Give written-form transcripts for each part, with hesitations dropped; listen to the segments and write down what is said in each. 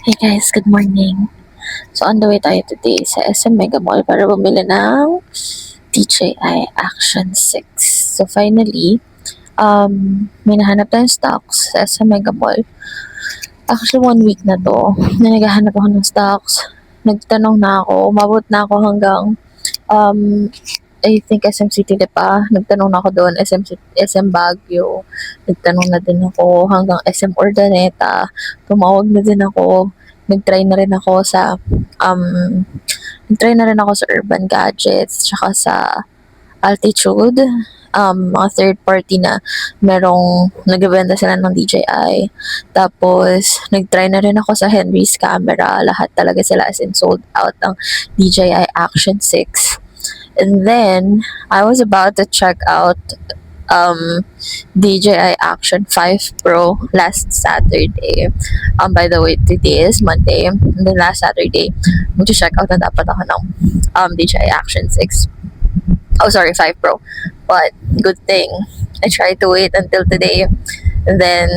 Hey guys, good morning. So on the way tayo today sa SM Mega Mall para bumili ng DJI Action 6. So finally, may nahanap tayong stocks sa SM Mega Mall. Actually, 1 week na to na naghahanap ako ng stocks. Nagtanong na ako, umabot na ako hanggang um, I think SM City pa. Nagtanong na ako doon, SM Baguio. Nagtanong na din ako hanggang SM Urdaneta. Tumawag na din ako. Nagtry na rin ako sa um, nagtry na rin ako sa Urban Gadgets tsaka sa Altitude. Mga third party na merong nagbebenta sila ng DJI. Tapos, nagtry na rin ako sa Henry's Camera. Lahat talaga sila as in sold out ang DJI Action 6. And then, I was about to check out DJI Action 5 Pro last Saturday. By the way, today is Monday. And then last Saturday, mag-check out na dapat ako ng DJI Action 6. Oh, sorry, 5 Pro. But, good thing, I tried to wait until today. And then,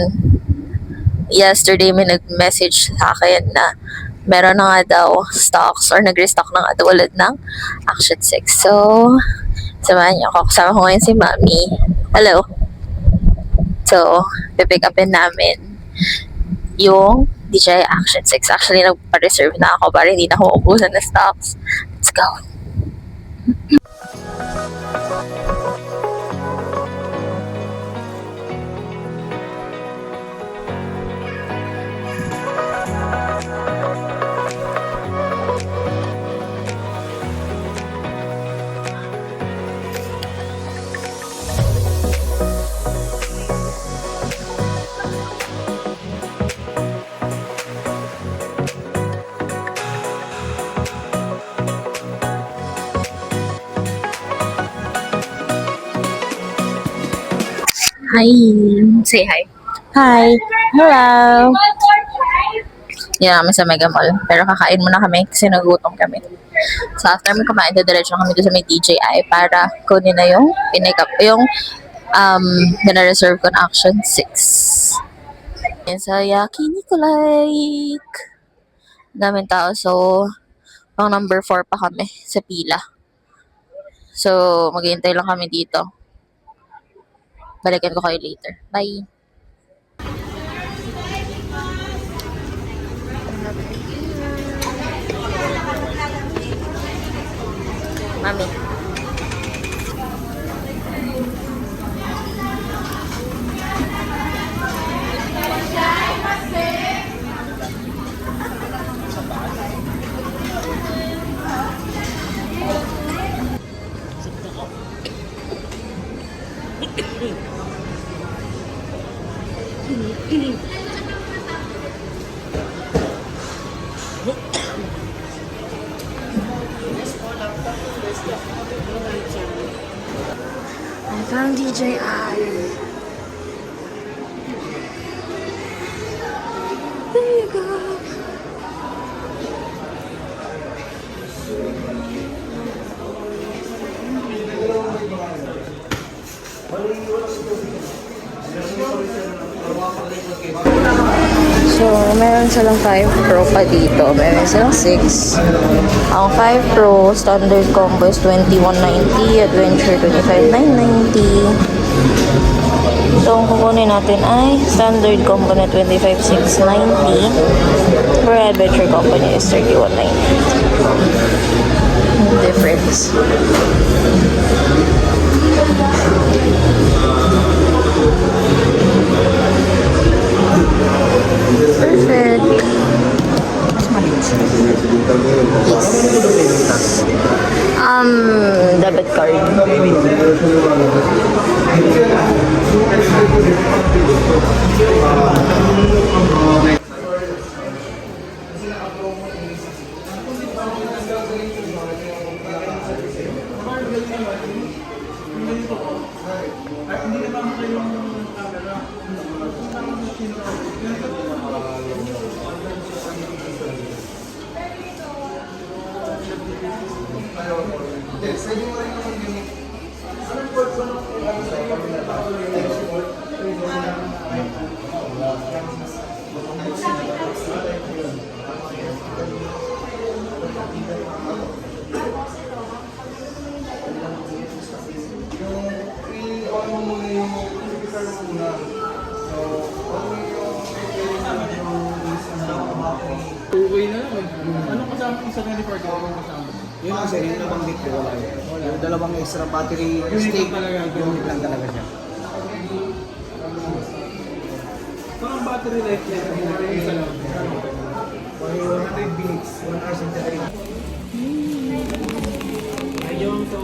yesterday may nag-message sa akin na meron na nga daw stocks or nag-restock na nga daw ulit ng Action 6. So, samahan niyo ako. Kasama ko ngayon si Mami. Hello. So, pipick upin namin yung DJI Action 6. Actually, nagpa-reserve na ako para hindi na ako maubusan na stocks. Let's go. Hi. Say hi. Hi. Hello. Yeah, kami sa Mega Mall. Pero kakain muna kami kasi nagutom kami. So after kami kumain, diretso kami doon sa may DJI para kunin na yung yung na-reserve ko na Action 6. Yan sa Yakiniku Lake. Daming tao. So, pang number 4 pa kami sa pila. So, maghihintay lang kami dito. Balikan ko kayo later. Bye! Mami. I found DJI. There you go. So, meron silang 5 Pro pa dito. Meron silang 6. Ang 5 Pro, standard combo is 2190, Adventure 25990. So, ang kukunin natin ay standard combo na 25690. For Adventure combo niya is 3190. Difference. Perfect. Debit card. yung typical na muna. So, okay na lang. Anong kasama yung sa 24 ko? Anong kasama? Yun kasi, yung nabanggit ko wala yun. Yung dalawang extra battery Unit stick, lang talaga. unit lang talaga siya. So, ang battery life niya, yung sa loob. 100 minutes, 1 hour and 30 minutes. Ayun, so,